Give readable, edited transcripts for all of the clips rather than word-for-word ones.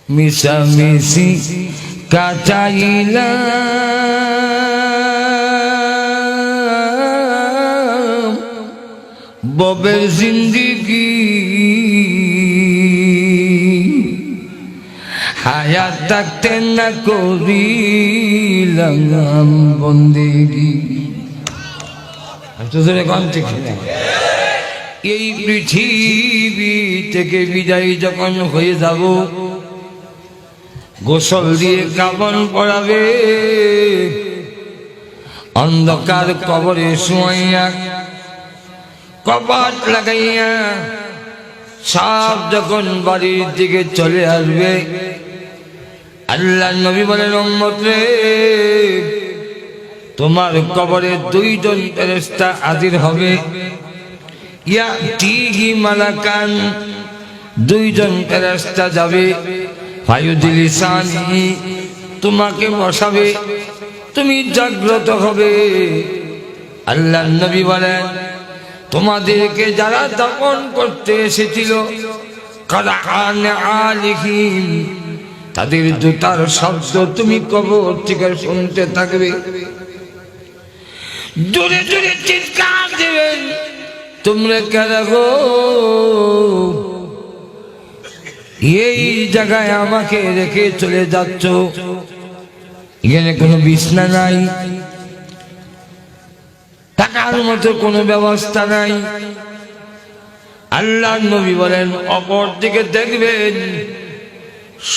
মিশামিশি কাটাইলাম ববের জিন্দিগি, হায়াত থাকতে না করিলাম বন্দেগি। এই পৃথিবী থেকে বিদায় যখন হয়ে যাব, গোসল দিয়ে কাফন পরাবে, অন্ধকার কবরে শুয়াইয়া কপাট লাগাইয়া সব যখন বাড়ির দিকে চলে আসবে, আল্লাহর নবী বলেন, উম্মত রে, তোমার কবরে দুইজন ফেরেশতা হাজির হবে। ইয়াতিহি মালাকান, দুইজন ফেরেশতা যাবে, ফায়ুদিলিসানি, তোমাকে বসাবে, তুমি জাগ্রত হবে। আল্লাহর নবী বলেন, তোমাদেরকে যারা দাফন করতে এসেছিল, কারান আলিহিম, তাদের জুতার শব্দ তুমি কবর থেকে শুনতে থাকবে। জোরে জোরে চিৎকার দেবেন, তোমরা কারা গো? এই জায়গায় আমাকে রেখে চলে যাচ্ছ, এখানে কোনো বিছনা নাই, থাকার মতো কোনো ব্যবস্থা নাই। আল্লাহ নবী বলেন, অপর দিকে দেখবেন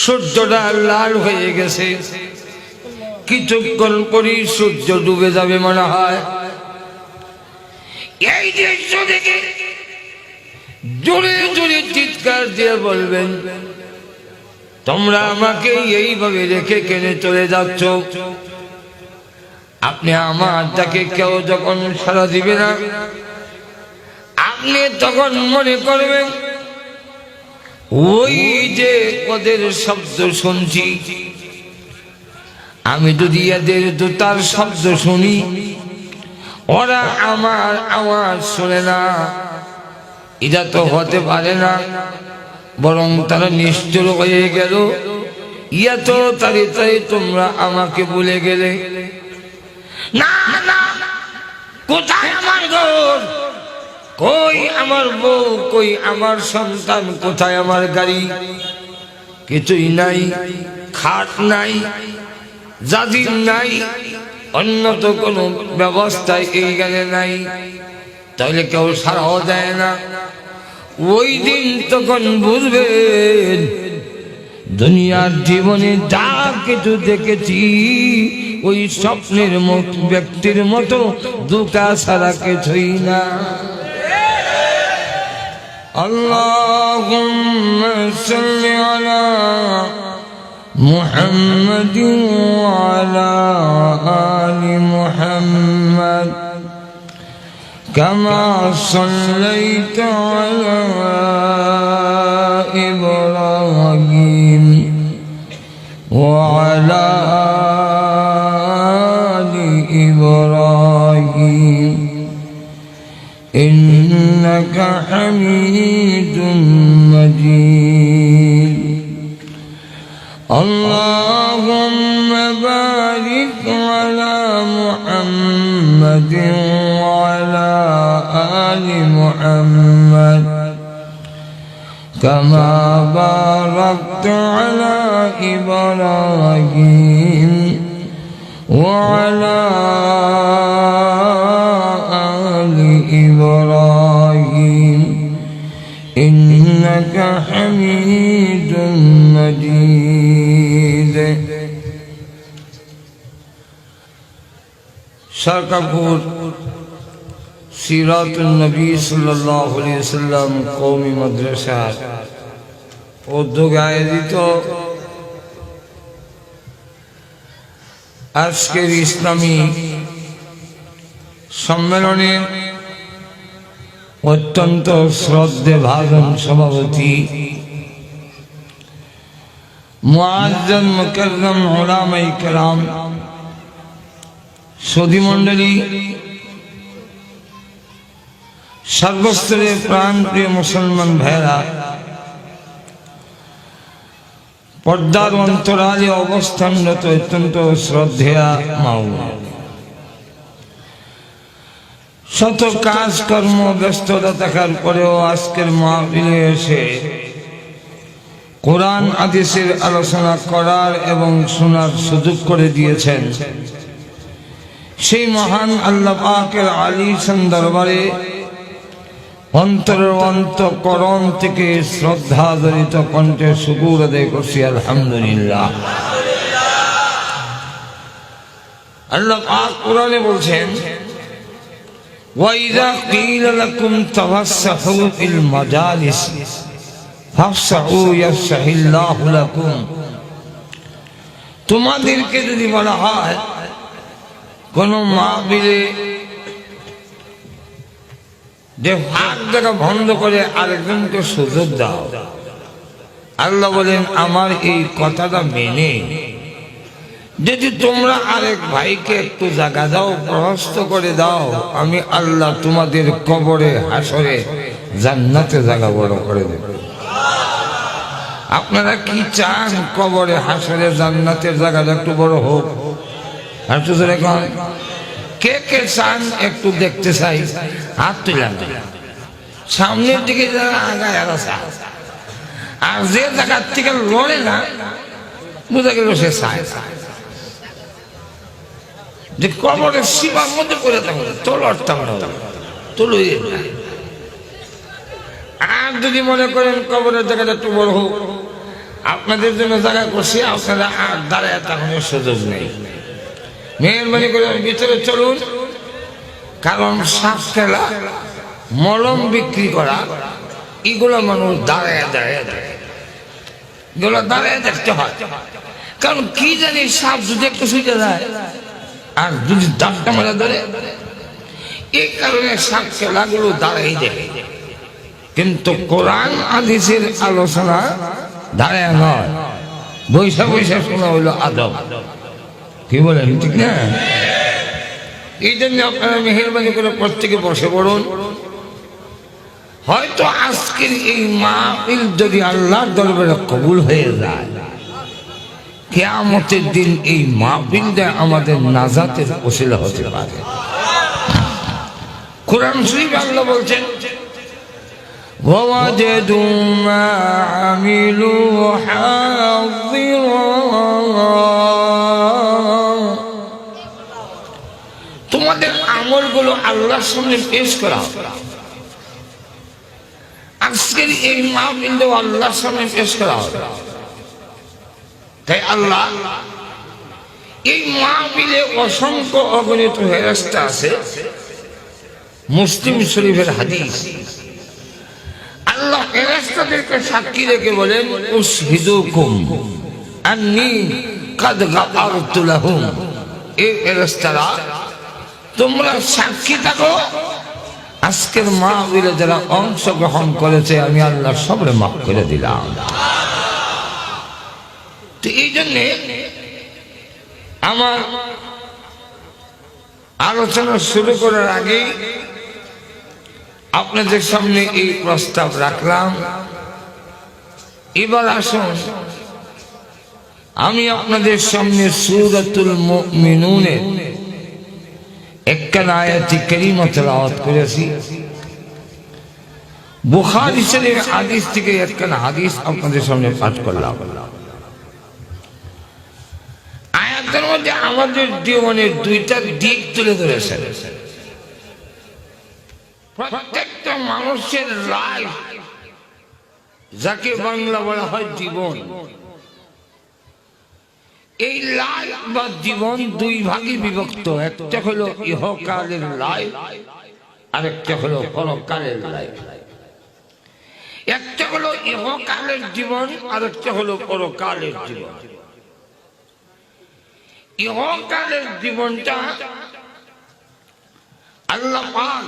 সূর্যটা লাল হয়ে গেছে, কিছুক্ষণ পরই সূর্য ডুবে যাবে মনে হয়। এই দৃশ্য দেখে জোরে জোরে চিৎকার দিয়ে বলবেন, তোমরা আমাকে এইভাবে রেখে কেনে চলে যাচ্ছ? আপনি আমার ডাকে কেউ যখন সাড়া দিবে না, আপনি তখন মনে করবেন ওই যে ওদের শব্দ শুনছি, আমি যদি এদের জুতার শব্দ শুনি, ওরা আমার আওয়াজ শুনে না, এটা তো হতে পারে না, বরং তারা নিষ্ঠুর হয়ে গেল। এত তাড়াতাড়ি তোমরা আমাকে ভুলে গেলে। না না, কোথায় আমার ঘর, কই আমার বউ, কই আমার সন্তান, কোথায় আমার গাড়ি? কিছুই নাই, খাট নাই, জাজির নাই, অন্য তো কোনো ব্যবস্থায় এই গানে নাই, তাহলে কেউ সারাও দেয় না। ওই দিন তখন বুঝবেন দুনিয়ার জীবনে যা কিছু দেখেছি ওই স্বপ্নের ব্যক্তির মতো দুঃখা ছাড়া কিছুই না। আল্লাহুম্মা সাল্লি আলা মুহাম্মাদিন ওয়া আলা আলি মুহাম্মাদ কামা সাল্লাইতা আলা ইব্রাহিম ওয়া আলা আলি ইব্রাহিম ইন্নাকা হামিদুম মাজিদ। আল্লাহুম্মা বারিক আলা মুহাম্মাদিন ওয়া আলা আলি মুহাম্মাদ কামা বারাকতা আলা ইব্রাহিম ওয়া আলা আলি ইব্রাহিম ইন্নাকা হামিদুম মাজিদ। সরকারপুর সিরাতুন নবী সাল্লাল্লাহু আলাইহি ওয়াসাল্লাম কওমি মাদ্রাসা উদ্যোগে আয়োজিত আজকের ইসলামী সম্মেলনে অত্যন্ত শ্রদ্ধেয় ভাজন সভাপতি মুআজ্জাজ মুকাররম উলামায়ে কেরাম, সুধী মণ্ডলী, সর্বস্তরের প্রাণপ্রিয় মুসলমান ভাইরা, পর্দার অন্তরালে অবস্থানরত অত্যন্ত শ্রদ্ধেয়া মাও, শত কাজকর্ম ব্যস্ততা থাকার পরেও আজকের মাহফিলে এসে কোরআন হাদিসের আলোচনা করার এবং শোনার সুযোগ করে দিয়েছেন, সেই মহান আল্লাহ পাকের আলিশান দরবারে অন্তরের অন্তঃকরণ থেকে শ্রদ্ধা জড়িত কণ্ঠে শুকর আদায় করছি আলহামদুলিল্লাহ। আল্লাহ পাক কোরআনে বলছেন, ওয়াইযা ক্বিলা লাকুম তাফাসসাহু ফিল মাজালিস ফাফসাহু ইয়াফসাহিল্লাহু লাকুম। তোমাদেরকে যদি বলা হয় কোন মাহফিলে যে ভাগ দেখা বন্ধ করে আরেকজনকে সুযোগ দাও, আল্লাহ বলেন আমার এই কথাটা মেনে যদি তোমরা আরেক ভাইকে একটু জায়গা দাও, প্রশস্ত করে দাও, আমি আল্লাহ তোমাদের কবরে হাসরে জান্নাতে জায়গা বড় করে দেব। আপনারা কি চান কবরে হাসরে জান্নাতের জায়গাটা একটু বড় হোক? আর তো কে কে চান একটু দেখতে চাই? হাত তুলাম, সামনের দিকে যারা আগায় আর আর যে জায়গার থেকে লড়ে না বুঝা গেল সে চায় যে কবরের সীমার মধ্যে পড়ে থাকবে তো লড়তাম না, তো লইয়ে না। আর যদি মনে করেন কবরের জায়গাটা একটু বড় হোক, আপনাদের জন্য জায়গা করছি, আপনারা আর দাঁড়ায় থাকার সুযোগ নেই। মেহরবানি করে ভিতরে চলুন, কারণ শ্বাস ফেলা, মলম বিক্রি করা, এগুলো মানুষ দাঁড়ায় দাঁড়ায় দেয়, এগুলো দাঁড়ায় দেখতে হয়। কারণ কি জানি সাপ যদি একটু শুয়ে যায় আর যদি দাঁতটা মারা ধরে, এই কারণে সাপ খেলাগুলো দাঁড়াই দেয়। কিন্তু কোরআন হাদিসের আলোচনা দাঁড়ায় নয়, বৈশা বৈশা শোনা হইল আদব। কি বলেন ঠিক না? এই জন্য আপনারা মেহরবানি করে প্রত্যেকে বসে পড়ুন। হয়তো আজকের এই মাহফিল যদি আল্লাহর দরবারে কবুল হয়ে যায়, কিয়ামতের দিন এই মাহফিলটা আমাদের নাজাতের ওসিলা হতে পারে। কোরআন শরীফে আল্লাহ বলছেন, ওয়াজাদু মা আমিলু হাযিরা, তোমাদের আমলগুলো আল্লাহর সামনে পেশ করা হবে। আজকের এই মাহফিলটাও আল্লাহর সামনে পেশ করা হবে। তাই আল্লাহ এই মাহফিলে অসংখ্য অগণিত ফেরেশতা আছে। মুসলিম শরীফের হাদিস, আল্লাহ ফেরেশতাদেরকে সাক্ষী রেখে বলেন, উশহিদুকুম আন্নী কাদ গাফারতু লাহুম। এই ফেরেশতারা তোমরা সাক্ষী থাকো, আজকের মাহফিলে যারা অংশগ্রহণ করেছে আমি আল্লাহ সবরে মাফ করে দিলাম। তো এই জন্যে আমার আলোচনা শুরু করার আগে আপনাদের সামনে এই প্রস্তাব রাখলাম। এবার আসুন আমি আপনাদের সামনে সূরাতুল মুমিনুনের একখানা আয়াতি কারিমা তেলাওয়াত করেছি। বুখারী শরীফের হাদিস থেকে একখানা হাদিস আপনাদের সামনে পাঠ করলাম। আয়াতের মধ্যে আমাদের জীবনের দুইটা দিক তুলে ধরেছেন। প্রত্যেকটা মানুষের লাইফ, যাকে বাংলা বলা হয় জীবন, এই লাইফ বা জীবন দুই ভাগে বিভক্ত। একটা হলো ইহকালের লাইফ, আরেকটা হলো পরকালের লাইফ। একটা হলো ইহকালের জীবন, আরেকটা হলো পরকালের জীবন। ইহকালের জীবনটা আল্লাহ পাক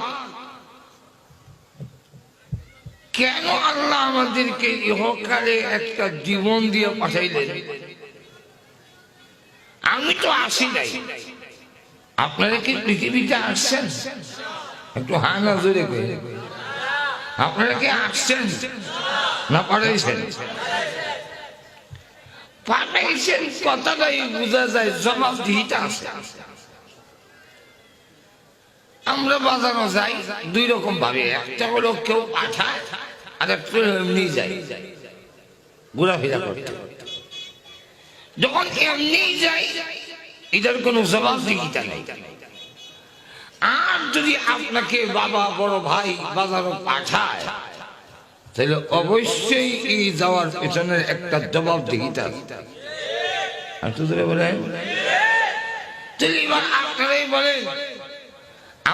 কেন আল্লাহ আমাদেরকে ইহকালে একটা জীবন দিয়ে পাঠাইলেন? আমি তো আসি নাই, আপনারা কি পৃথিবীতে আসছেন? একটু হ্যাঁ না জোরে করে, আপনারা কি আসছেন না পাঠাইছেন? পাঠাইছেন কথাটাই বোঝা যায় জবাবদিহিতা আছে। আমরা বাজানো যাই দুই রকম ভাবে, একটা হলো কেউ পাঠায় আর একটা এমনি যাই ঘোরাফেরা করতে। যখন এমনি যাই এটার কোনো জবাবদিহিতা নেই। আর যদি আপনাকে বাবা বড় ভাই বাজারও পাঠায় তাহলে অবশ্যই এই যাওয়ার পেছনের একটা জবাবদিহিতা। আর তো বলেন তাহলে এবার আপনারাই বলেন,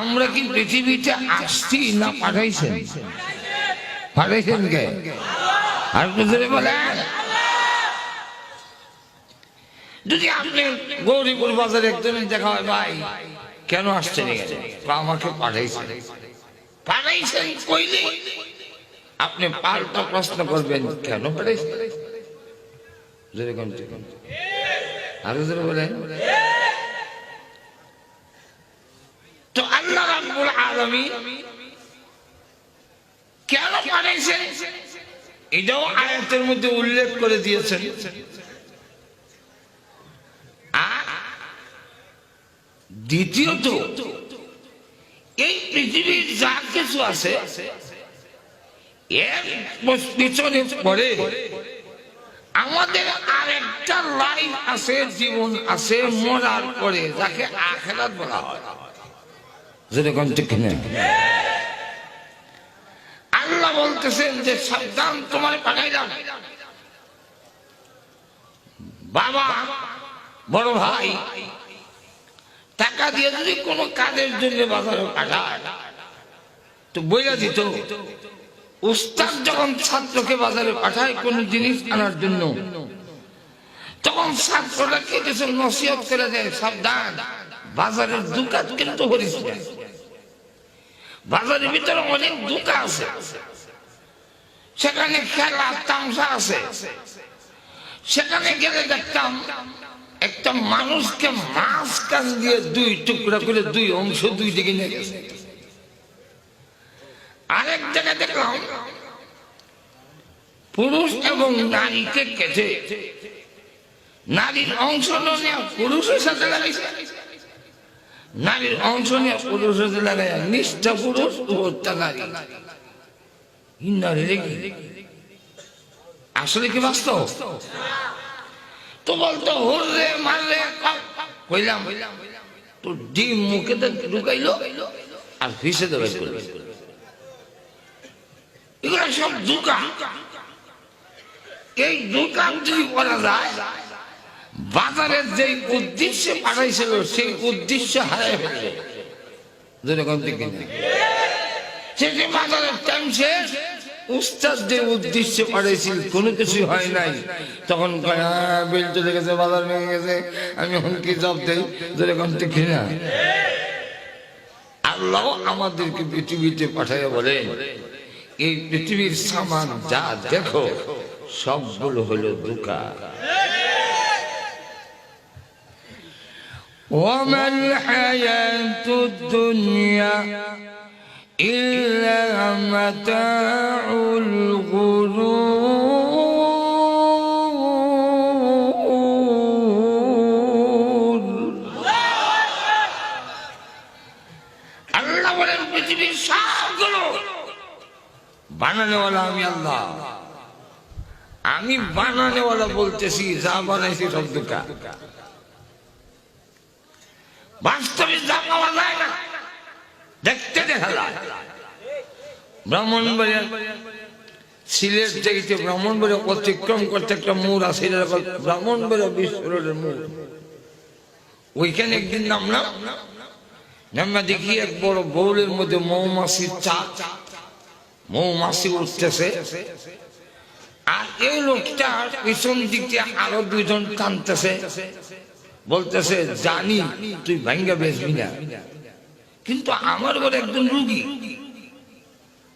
আমরা কি পৃথিবীতে আসছি না পাঠাইছেন? পাঠাইছেন কে? আর তো বলেন, যদি আপনি গৌরীপুর বাজারে একজনের দেখা হয়, ভাই কেন আসছেন এখানে? আমাকে পাঠাইছেন। পাঠাইছেন কইলে আপনি পাল্টা প্রশ্ন করবেন, কেন পাঠাইছেন? আরো জোরে বলেন। তো আল্লাহ রাব্বুল আলামিন কেন পাঠাইছেন এটাও আয়াতের মধ্যে উল্লেখ করে দিয়েছেন। দ্বিতীয়ত, এই পৃথিবীর যা কিছু আছে এর পিছনে পড়ে আমাদের আরেকটা লাইফ আছে, জীবন আছে মরার পরে, যাকে আখিরাত বলা হয়। যেরকম ঠিক না? আল্লাহ বলতেছেন যে সাবধান, তোমার পাঠাইলাম বাবা বড় ভাই টাকা দিয়ে যদি কোনো কাজের জন্য বাজারে পাঠায় তো বইলা দিত। উস্তাদ যখন ছাত্রকে বাজারে পাঠায় কোন জিনিস আনার জন্য, তখন ছাত্ররা কি কিছু নসিহত করে দেয়, সাবধান বাজারের দোকান কিন্তু করিস না। বাজারের ভিতরে অনেক দোকান আছে, সেখানে খেলা তামসা আছে। সেখানে গেলে দেখতাম একটা মানুষকে মাঝখান দিয়ে দুই টুকরা করে দুই অংশ দুই দিকে নিয়ে গেছে। আরেক জায়গায় দেখলাম পুরুষ এবং নারীকে কেটে নারীর অংশ নিয়ে পুরুষের সাথে লাগাইছে, নারীর অংশ নিয়ে পুরুষের সাথে লাগাই, নিষ্ঠা পুরুষ উপরটা নারী। আসলে কি বাস্তব? তো বলতো হরলে মারলে কইলাম তো ডিম মুখে ঢুকাইলো আর ফিসে দেবে। এগুলো সব দোকান। এই দোকান যদি করা যায়, বাজারের যে উদ্দেশ্যে পাঠাইছিল সেই উদ্দেশ্য হারাই ফেলবে। যেরকম সে বাজারের টাইম শেষ, উস্তাদ যে উদ্দেশ্যে পাঠাইছিল কোনো কিছু হয় নাই, তখন বেল চলে গেছে, বাজার ভেঙে গেছে, আমি এখন কি জব দেই? যেরকম ঠিক না? আল্লাহ আমাদেরকে পৃথিবীতে পাঠাইয়া বলেন, এই পৃথিবীর সামান যা দেখো সবগুলো হলো ধোঁকা। ওয়ামাল হায়াতুদ দুনিয়া ইল্লা মাতাউল গুরুর। আল্লাহ বলেন পৃথিবীর সবগুলো বানানোওয়ালা আমি আল্লাহ। আমি বানানোওয়ালা বলতেছি, যা বানাইছি সব ধোঁকা। বাস্তবে যা পাওয়া যায় না, দেখতে দেখা যায়। ব্রাহ্মণবাড়িয়া সিলেট থেকে ব্রাহ্মণবাড়িয়া অতিক্রম করতে একটা মোড় আছে, ব্রাহ্মণবাড়িয়া বিশ্ব রোডের মোড়। ওইখানে একদিন নামলাম, নামা দেখি এক বড় বউলের মধ্যে মৌমাছির চাক, মৌমাছি উঠতেছে। আর এই লোকটা পিছন দিক দিয়ে আরো দুইজন টানতেছে, বলতেছে জানি তুই ভাঙ্গা বেচবি না, কিন্তু আমার ঘরে একজন রুগী,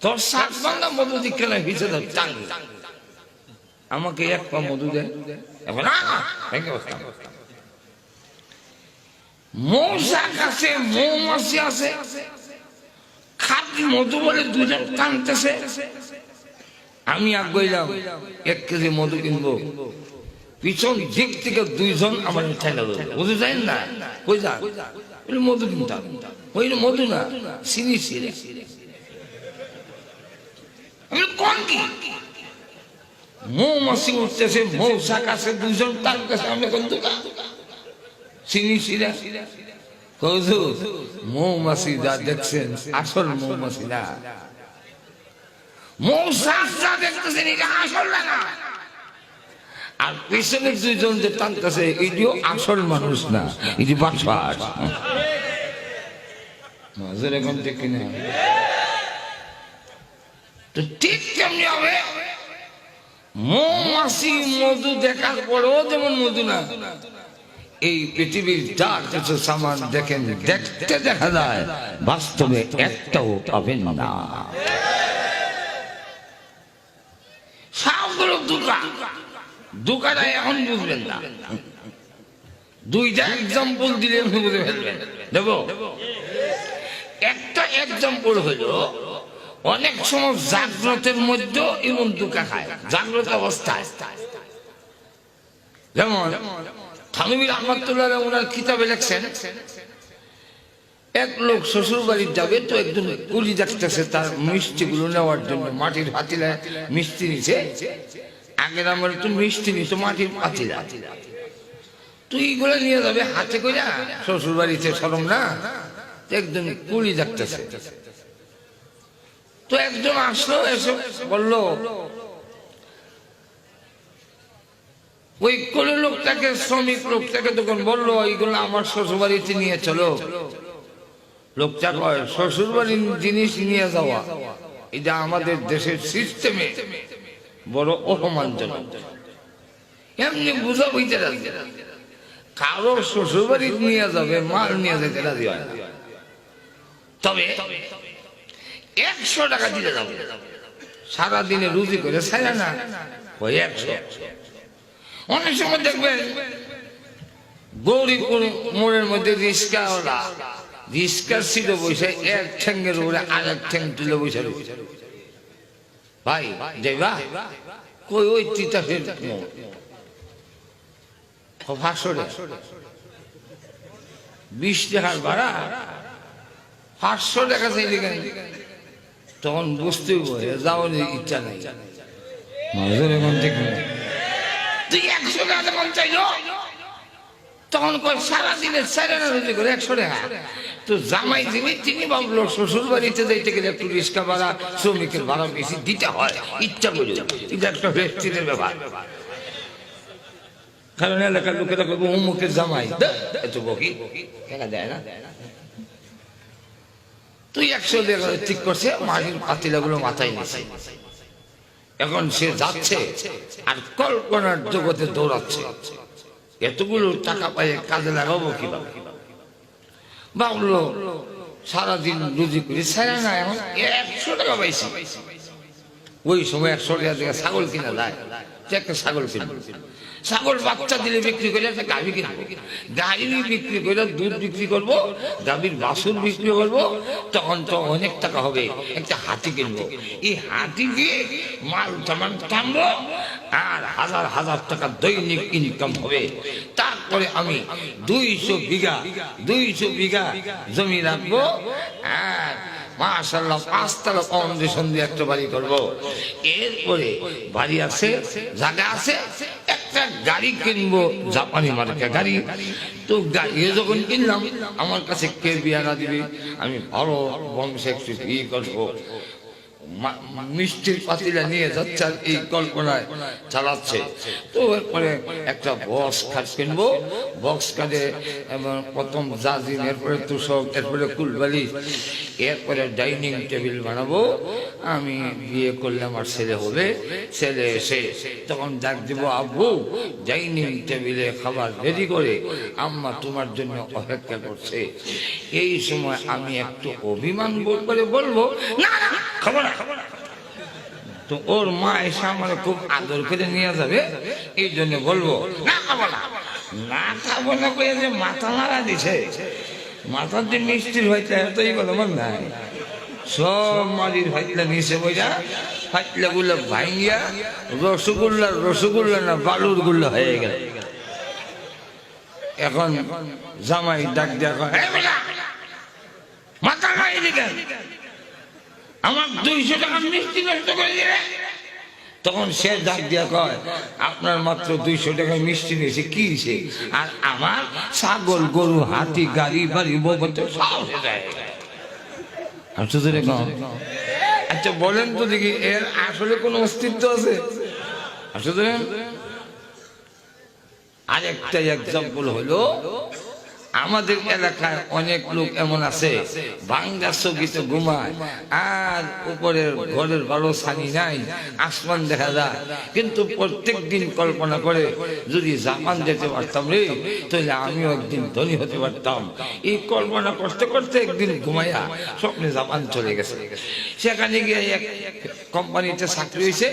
তোর 7 বাংলা মধু দিকে ভিতরে টাঙ্গি, আমাকে 1 পা মধু দেয়। মৌচাক আছে, মৌমাছি আছে, খাঁটি মধু বলে দুজন টানতেছে। আমি আগ গইলাম 1 কেজি মধু কিনবো, পিছন দিক থেকে দুইজন আমার ঠেলা দেবে, বুঝতে চাই না? কই যা মধু কিনতাম, ওই মধু না, সিঁড়ি সিঁড়ি। কোন কি মৌমাছি উঠতেছে, মৌসা কাছে দুইজন, তার কাছে আমি এখন চিনি সিরা। মৌমাছি যা দেখছেন আসল মৌমাছি না, মৌসা যা দেখতেছেন এটা আসল না। আর পিছনে দুইজন যে টানতেছে এটিও আসল মানুষ না, এটি বাটপার। এখন ঠিক না? তো ঠিক কেমনি হবে? মৌমাছি মধু দেখার পরেও যেমন মধু না, এই পৃথিবীর যা কিছু সামান দেখেন, দেখতে দেখা যায়, বাস্তবে একটাও পাবেন না। সবগুলো দুকা, দুকাটা এখন বুঝবেন না। দুইটা এক্সাম্পল দিলে বুঝে ফেলবেন। দেব একটা এক্সাম্পল হলো, অনেক সময় জাগ্রতের মধ্যে এমন দুকা খায়, জাগ্রত অবস্থায়। যেমন থানভী রহমাতুল্লাহ ওনার কিতাবে লেখছেন, এক লোক শ্বশুর বাড়ি যাবে, তো একজন কুলি দেখতেছে তার মিষ্টি গুলো নেওয়ার জন্য, মাটির পাতিলা মিষ্টি নিছে। আগের আমার তো মিষ্টি নিছে মাটির পাতিলা, তুই এইগুলো নিয়ে যাবে হাতে করে শ্বশুর বাড়িতে, শরম না? একজন কুলি দেখতেছে, তো একজন আসলো, এসে বললো, ওই কোন লোকটাকে, শ্রমিক লোকটাকে তখন বললো, এইগুলো আমার শ্বশুর বাড়িতে নিয়ে চলো। লোকটা কয়, শ্বশুর বাড়ির জিনিস নিয়ে যাওয়া এটা আমাদের দেশের সিস্টেমে বড় অপমানজনক। এমনি বুঝা বইতে রাজি, কারো শ্বশুর বাড়ি নিয়ে যাবে, মাল নিয়ে যেতে রাজি হয় না। তবে 100 টাকা দিলে যাবে, সারাদিনে রুজি করে ছাড়া না, ওই 100। অনেক সময় দেখবেন গৌরীপুর মোড়ের মধ্যে রিস্কাওয়ালা, রিস্কার ছিল বসে, এক ঠ্যাঙ্গের উপরে আর এক ঠ্যাং তুলে বসে, ভাই যাইবা কই? ওই তিতাসের 20 টাকার ভাড়া, 500 টাকা চাইলে কেন? তখন বুঝতে যাওয়ার ইচ্ছা নাই। তুই 100 টাকা যখন চাইলো, তখন সারাদিনের 4 আনা রুজি করে 100 টাকা। তো জামাই তিনি ভাবলো শ্বশুর বাড়িতে যাইতে গেলে একটু রিক্সা ভাড়া, শ্রমিকের ভাড়া বেশি দিতে হয়, ইচ্ছা করে। এটা একটা ব্যক্তিদের ব্যাপার, কারণ এলাকার লোকেরা বলবো অমুকের জামাই এত বকি টাকা দেয় না। তুই 100 টাকা ঠিক করছে, মাটির পাতিলা গুলো মাথায় নিছে। এখন সে যাচ্ছে আর কল্পনার জগতে দৌড়াচ্ছে, এতগুলো টাকা পাই কাজে লাগাবো কিভাবে? ভাবলো সারাদিন রুজি করি ছাড়া না, এখন 100 টাকা পাইছি। ওই সময় 100 টাকা থেকে ছাগল কিনা যায়, একটা ছাগল কিনবো, ছাগল বাচ্চা দিলে বিক্রি করে একটা গাভী কিনবো, গাড়ি বিক্রি করে দুধ বিক্রি করবো, গাভীর বাছুর বিক্রি করবো, তখন তো অনেক টাকা হবে। একটা হাতি কিনবো, এই হাতি দিয়ে মাল টামান টানবো, আর হাজার হাজার টাকা দৈনিক ইনকাম হবে। তারপরে আমি 200 বিঘা জমি রাখবো, আর মাশাআল্লাহ 5 তলা ফাউন্ডেশন দিয়ে একটা বাড়ি করবো। এরপরে বাড়ি আছে, জায়গা আছে, একটা গাড়ি কিনবো, জাপানি মার্কা গাড়ি। তো গাড়ি যখন কিনলাম, আমার কাছে কে বিয়ানা দিবি, আমি ভালো বংশে একটু ই করবো, মিষ্টির পাতিলা নিয়ে যাচ্ছে, আর এই কল্পনায় চালাচ্ছে। তো এরপরে একটা বক্স খাট কিনবো, বক্স কাটে প্রথম জাজিম, এরপরে তুষক, এরপরে কুলবালি, এরপরে ডাইনিং টেবিল বানাবো। আমি বিয়ে করলে আমার ছেলে হবে, ছেলে এসে তখন ডাক দিব, আব্বু ডাইনিং টেবিলে খাবার রেডি করে আম্মা তোমার জন্য অপেক্ষা করছে। এই সময় আমি একটু অভিমান বোধ করে বলবো, না খাবো না। তো ওর মা এসে আমার খুব আদর করে নিয়ে যাবে, এই জন্য বলবো না খাবো না। না খাবো না করে যে মাথা মারা দিছে, মাথার যে মিষ্টির হইতে এতই বলো মন নাই, সব মারির হইতে নিচে বইটা ফাটলাগুলো ভাঙ্গিয়া রসগোল্লা না বালুর গুল্লা হয়ে গেল। এখন জামাই ডাক দিয়া কয়, মাথা খাই দিকে আমার 200 টাকা মিষ্টি নষ্ট করে দিলে। তখন সে ডাক দিয়া কয়, আপনার মাত্র 200 টাকা মিষ্টি নিয়েছে কি হয়েছে, আর আমার ছাগল গরু হাতি গাড়ি বাড়ি বলতে সব হয়ে যায়। আচ্ছা বলেন তো দেখি, এর আসলে কোন অস্তিত্ব আছে? আসলে আরেকটা এক্সাম্পল হলো, আমাদের এলাকায় অনেক লোক এমন আছে ভাঙ্গা চকিতে ঘুমায়, আর উপরের ঘরের ভালো ছানি নাই, আসমান দেখা যায়, কিন্তু প্রত্যেক দিন কল্পনা করে যদি জাপান যেতে পারতাম রে তাহলে আমিও একদিন ধনী হতে পারতাম। এই কল্পনা করতে করতে একদিন ঘুমাইয়া স্বপ্নে জাপান চলে গেছে। সেখানে গিয়ে এক কোম্পানিতে চাকরি হয়েছে,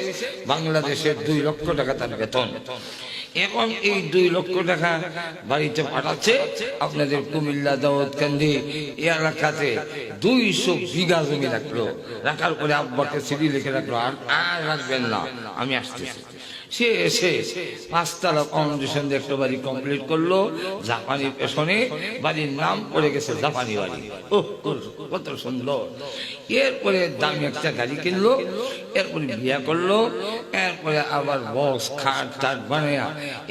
বাংলাদেশের 2 লক্ষ টাকা তার বেতন। এখন এই 2 লক্ষ টাকা বাড়িতে পাঠাচ্ছে। আপনাদের কুমিল্লা দাউদকান্দি এলাকাতে 200 বিঘা জমি রাখার পরে আব্বাকে চিঠি লিখে রাখলো, আর রাখবেন না, আমি আসতেছি। সে এসে 5 তলা ফাউন্ডেশন দিয়ে একটা বাড়ি কমপ্লিট করলো, জাপানি পেছনে। বাড়ির নাম পড়ে গেছে জাপানি বাড়ি। ও কত সুন্দর। এরপরে দামি একটা গাড়ি কিনলো, এরপরে বিয়া করলো, এরপরে আবার বস খাট টাট বানায়া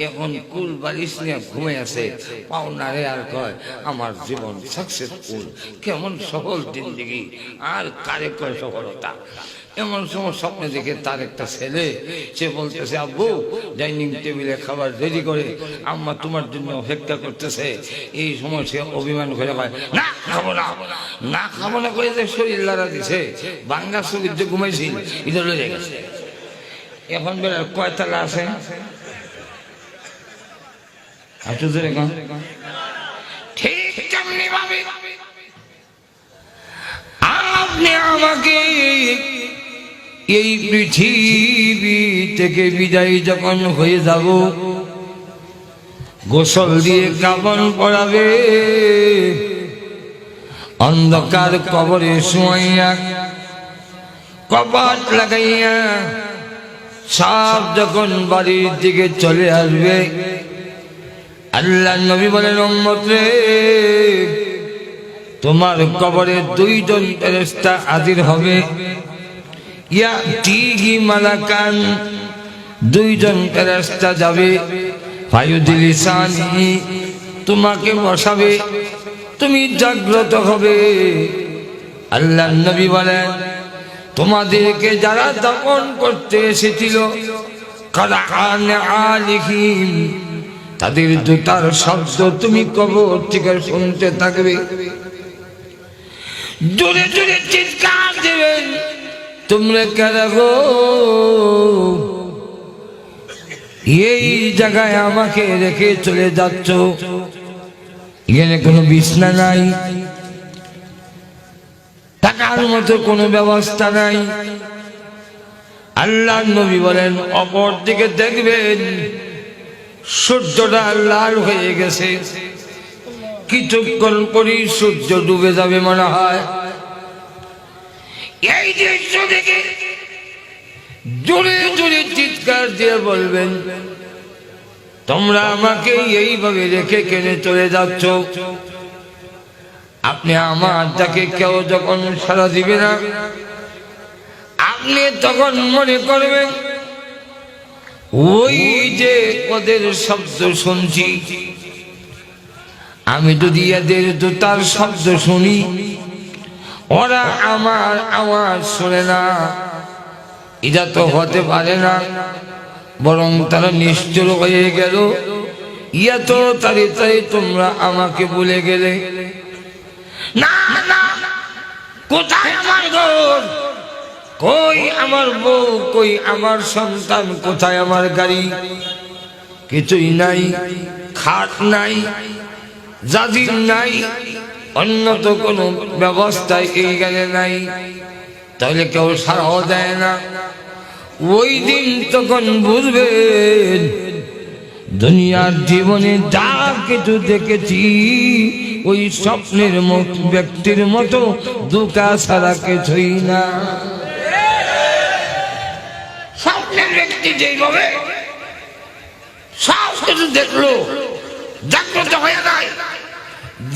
এখন কুল বালিশ নিয়ে ঘুমে আছে। পাওনারে আর কয়, আমার জীবন সাকসেসফুল, কেমন সফল জিন্দেগি, আর কারে কয় সফলতা। এমন সময় স্বপ্নে দেখে তার একটা ছেলে, সে বলতেছে, আব্বু ডাইনিং টেবিলে খাবার রেডি করে আম্মা তোমার জন্য অপেক্ষা করতেছে। এই সময় সে অভিমান করে কয়, না খাবো না, না খাবো না করে যে শরীর লড়া দিছে, বাংলা শরীর যে ঘুমাইছি এটা লড়ে গেছে। এখন বেড়ার কয়তলা আছে? ঠিক তেমনি ভাবে আপনি আমাকে এই পৃথিবী থেকে বিদায় যখন হয়ে যাব, গোসল দিয়ে কাফন পরাবে, অন্ধকার কবরে শুয়াইয়া কপাট লাগাইয়া সব যখন বাড়ির দিকে চলে আসবে, আল্লাহ নবী বলেন, উম্মত রে, তোমার কবরে 2 জন ফেরেশতা হাজির হবে। ইয়াতিহি মালাকান, 2 জন ফেরেশতা যাবে, ফায়ুদিলিসানি, তোমাকে বসাবে, তুমি জাগ্রত হবে। আল্লাহ নবী বলেন, তোমাদেরকে যারা দাফন করতে এসেছিল, কারান আলিহিম, তাদের জুতার শব্দ তুমি কবর থেকে শুনতে থাকবে। জোরে জোরে চিৎকার দেবেন, তোমরা কারা গো? এই জায়গায় আমাকে রেখে চলে যাচ্ছ, এখানে কোনো বিছনা নাই, থাকার মতো কোনো ব্যবস্থা নাই। আল্লাহ নবী বলেন, অপর দিকে দেখবেন সূর্যটা লাল হয়ে গেছে, কিছুক্ষণ পরই সূর্য ডুবে যাবে মনে হয়। এই দৃশ্য দেখে জোরে জোরে চিৎকার দিয়ে বলবেন, তোমরা আমাকে এইভাবে রেখে কেনে চলে যাচ্ছ? আপনি আমার ডাকে কেউ যখন সাড়া দিবে না, আপনি তখন মনে করবেন ওই যে ওদের শব্দ শুনছি, আমি যদি এদের জুতার শব্দ শুনি, ওরা আমার আওয়াজ শুনে না, এটা তো হতে পারে না, বরং তারা নিশ্চল হয়ে গেল। ইয়া তো তাড়াতাড়ি তোমরা আমাকে ভুলে গেলে। না না, কোথায় আমার ঘর, কই আমার বউ, কই আমার সন্তান, কোথায় আমার গাড়ি? কিছুই নাই, খাট নাই, জাজির নাই, অন্য তো কোনো ব্যবস্থায় এই গেলে নাই। তাহলে কেউ সারাও দেয় না। ওই দিন তখন বুঝবেন দুনিয়ার জীবনে যা কিছু দেখেছি ওই স্বপ্নের ব্যক্তির মতো দুটা ছাড়া কিছুই না। ব্যক্তি যেইভাবে সব কিছু দেখলো, জাগ্রত হয়ে যায়,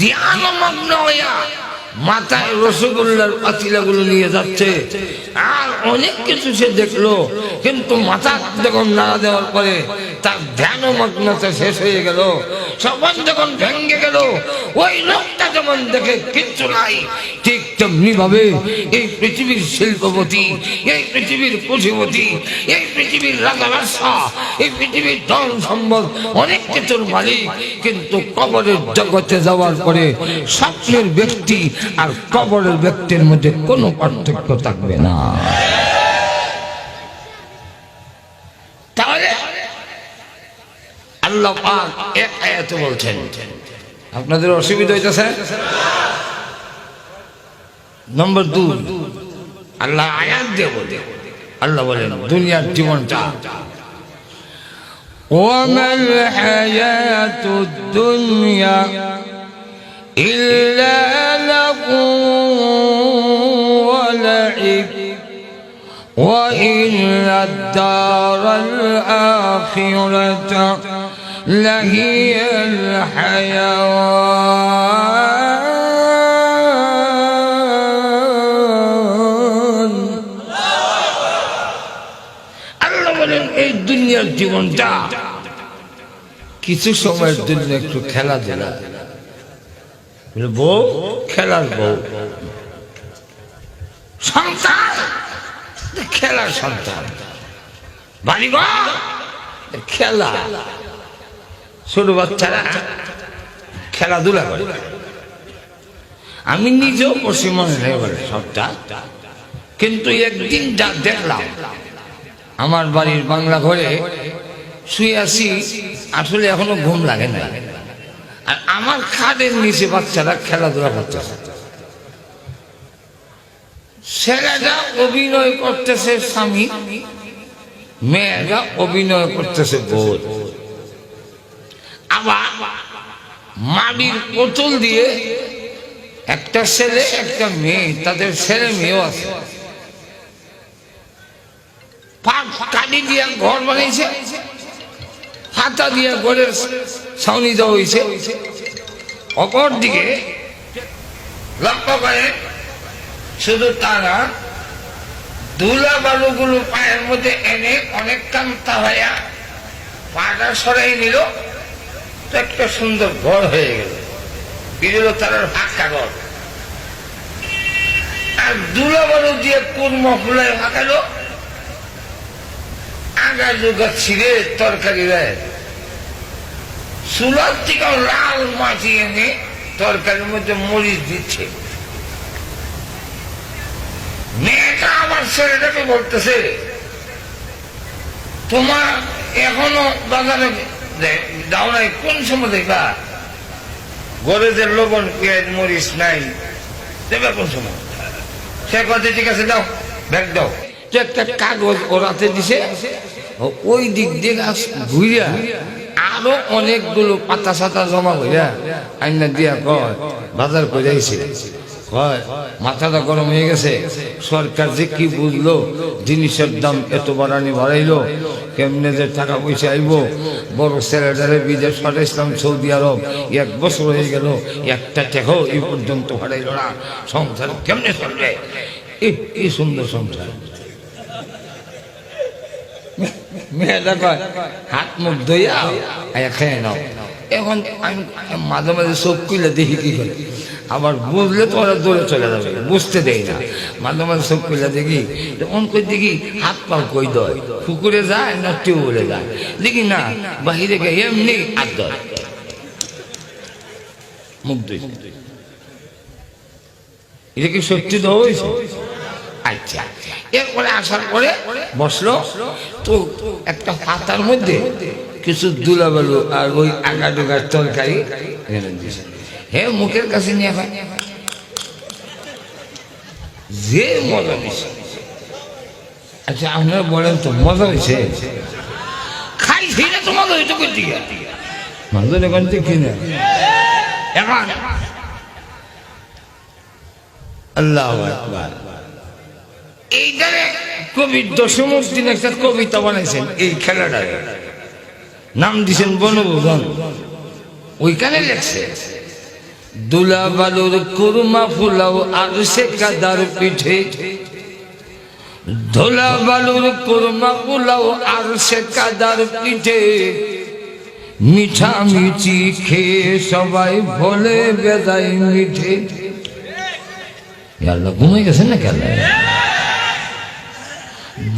ধ্যানমগ্ন হইয়া মাথায় রসগোল্লার পাতিলাগুলো নিয়ে যাচ্ছে, আর অনেক কিছু সে দেখলো, কিন্তু মাথা যখন নাড়া দেওয়ার পরে তার ধ্যানমগ্নতা শেষ হয়ে গেল, সবান যখন ভেঙে গেল, ওই লোকটা যেমন দেখে কিচ্ছু নাই, ঠিক তেমনি ভাবে এই পৃথিবীর শিল্পপতি, এই পৃথিবীর পুঁজিপতি, এই পৃথিবীর রাজা বাদশাহ, এই পৃথিবীর ধন সম্পদ, অনেক কিছুর মালিক, কিন্তু কবরের জগতে যাওয়ার পরে স্বপ্নের ব্যক্তি আর কবরের ব্যক্তির মধ্যে কোনো পার্থক্য থাকবে না। তাহলে আল্লাহ পাক এক আয়াতে বলছেন, আপনাদের অসুবিধা হইতেছে? নম্বর 2, আল্লাহ আয়াত দিয়ে বলে, আল্লাহ বলেন দুনিয়ার জীবনটা ওয়ামাল হায়াতুদ দুনিয়া ইল্লা লাহু ওয়া লাইব ওয়া ইন্নাদ দারাল আখিরাতা লাহিয়াল হায়াওয়ান। আল্লাহ বলেন এই দুনিয়ার জীবনটা কিছু সময়ের জন্য একটু খেলাধুলা, বউ খেলার বউ, সন্তান খেলার সন্তান, বাড়িঘর খেলা, ছোট বাচ্চারা খেলাধুলা করে। আমি নিজেও পশ্চিমবঙ্গে হয়ে গেল সবটা, কিন্তু একদিন যা দেখলাম, আমার বাড়ির বাংলা ঘরে শুয়ে আছি, আসলে এখনো ঘুম লাগে না, আর আমার খাটের নিচে বাচ্চারা খেলাধুলা করতেছে, ছেলেরা অভিনয় করতেছে স্বামী, মেয়েরা অভিনয় করতেছে বউ। আবার মাটির বোতল দিয়ে একটা ছেলে একটা মেয়ে, তাদের ছেলে মেয়েও আছে, কাঠি দিয়ে ঘর বানিয়েছে, হাতা দিয়ে ঘরের ছাউনি দেওয়া হয়েছে। অপর দিকে লক্ষ্য করে শুধু তারা ধুলা বালুগুলো পায়ের মধ্যে এনে অনেক কান্তা হইয়া পাটা সরাই নিল, তো একটা সুন্দর ঘর হয়ে গেল, বিরল তারার ফাঁকা ঘর। আর ধুলা বালু দিয়ে কুর্ম ফুলায় ফাঁকালো, আগা জোগা ছিঁড়ে তরকারি দেয়, চুলার থেকে লাল মাটি এনে তরকারির মধ্যে মরিচ দিচ্ছে। মেয়েটা আমার ছেলেটাকে বলতেছে, তোমার এখনো বাজারে দাও নাই, কোন সময় দেখবা? ঘরে যে লবণ পেঁয়াজ মরিচ নাই, দেবে কোন সময়? সে কথা ঠিক আছে, দাও ব্যাগ দাও। একটা কাগজ ওরাতে দিছে, ওই দিক দিয়ে ঘুরিয়া আরো অনেকগুলো পাতা সাতা জমা হইয়া আইনা দিয়া কয় বাজার করে আইছে। কয় মাথাটা গরম হয়ে গেছে, সরকার যে কি বুঝলো, জিনিসের দাম এত বাড়াইলো, কেমনে যে টাকা পয়সা আইব। বড় ছেলেটারে বিদেশ পাঠাইছিলাম সৌদি আরব, 1 বছর হয়ে গেল, একটা টাকাও এই পর্যন্ত হারাইল না, সংসার কেমনে চলবে? কি সুন্দর সংসার। মেয়েটা কয় হাত মুখ ধুইয়া খেয়ে নাও। এখন আমি মাঝে মাঝে চোখ খুলে দেখি কি করে, আবার বুঝলে তো ওরা দৌড়ে চলে যাবে, বুঝতে দেয় না। মাঝে মাঝে চোখ খুলে দেখি, তখন কই দেখি হাত পা কই দয়, পুকুরে যায় না টিউবওয়েলে যায়, দেখি না বাহিরে গিয়ে এমনি হাত ধর, মুখ ধুই। এটা কি সত্যি তো হয়েছে? আচ্ছা, এরপরে আসার পরে বসলো, তো একটা পাতার মধ্যে কিছু দুলাবালু আর ওই আগা ডোগার তরকারি হে মুখের কাছে নিয়ে খায়, যে মজা দিছে। আচ্ছা আপনারা বলেন তো মজা হয়েছে? খাইছি না তো মজা হয়েছে কই দিকে? মজা এখন দেখি না। এখন আল্লাহু আকবার, এইটারে কবি দশমুদ্দিন একটা কবিতা বানাইছেন এই খেলাটার নাম দিছেন বনভোজন। ওইখানে লেখছে দুলা বালুর কুরমা ফুলাও আর সে কাদার পিঠে, ধোলা বালুর কুরমা ফুলাও আর সে কাদার পিঠে, মিঠা মিঠি খেয়ে সবাই ভোলে বেজায় মিঠে। আল্লাহ ঘুমাই গেছেন না কেন?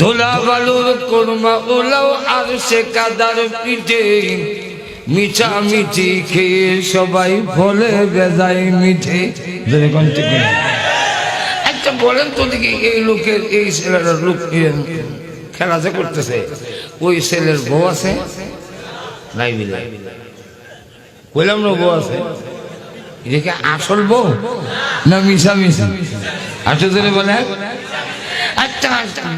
ধোলা বালুর কুরমা ফুলাও আর সে কাদার পিঠে, মিঠা মিঠি খেয়ে সবাই ভোলে বেজায় মিঠে। একটা বলেন তো দেখি, এই লোকের এই ছেলেটার লোক খেলা যে করতেছে, ওই ছেলের বউ আছে নাই? মিলাই কইলাম না বউ আছে। এটা আসল বউ না মিশা মিশি? আসলে বলে আচ্ছা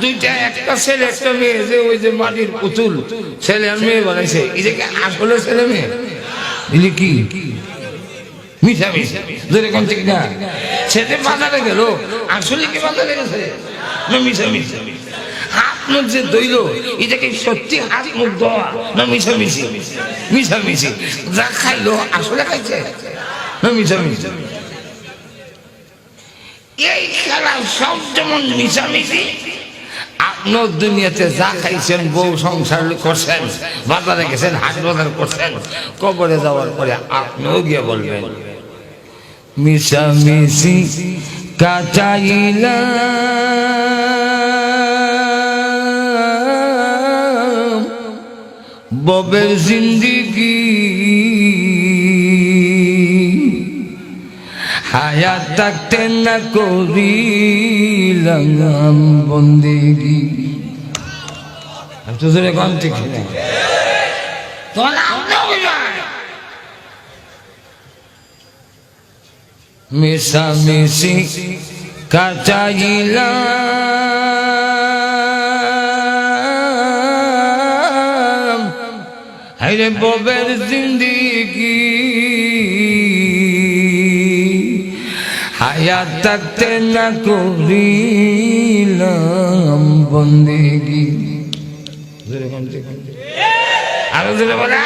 দুইটা, একটা ছেলে একটা মেয়ে, যে ওই যে মাটির পুতুল ছেলে আর মেয়ে বানাইছে, এটাকে আসলে ছেলে মেয়ে? এগুলি কি মিশা মিশি? যেরকম ঠিক না, ছেলে বাজারে গেল, আসলে কি বাজারে গেছে না মিশা মিশি? হাত মুখ যে ধইল, এটাকে সত্যি হাত মুখ দেওয়া না মিশা মিশি? মিশা মিশি। যা খাইলো আসলে খাইছে না মিশা মিশি? এই খেলা সব যেমন মিশামিশি। আপনার দুনিয়াতে যা খাইছেন, বউ সংসার করছেন, বাজারে গেছেন, হাট বাজার করছেন, কবরে যাওয়ার পরে আপনিও গিয়ে বলবেন মিশামিশি কাটাইলাম ববের জিন্দিগি, হায়াত থাকতে না করিলাম বন্দেগি। মিশামিশি কাটাইলাম হায়রে ববের জিন্দিগি, হায়াত থাকতে না করিলাম বন্দেগি। আরো বলে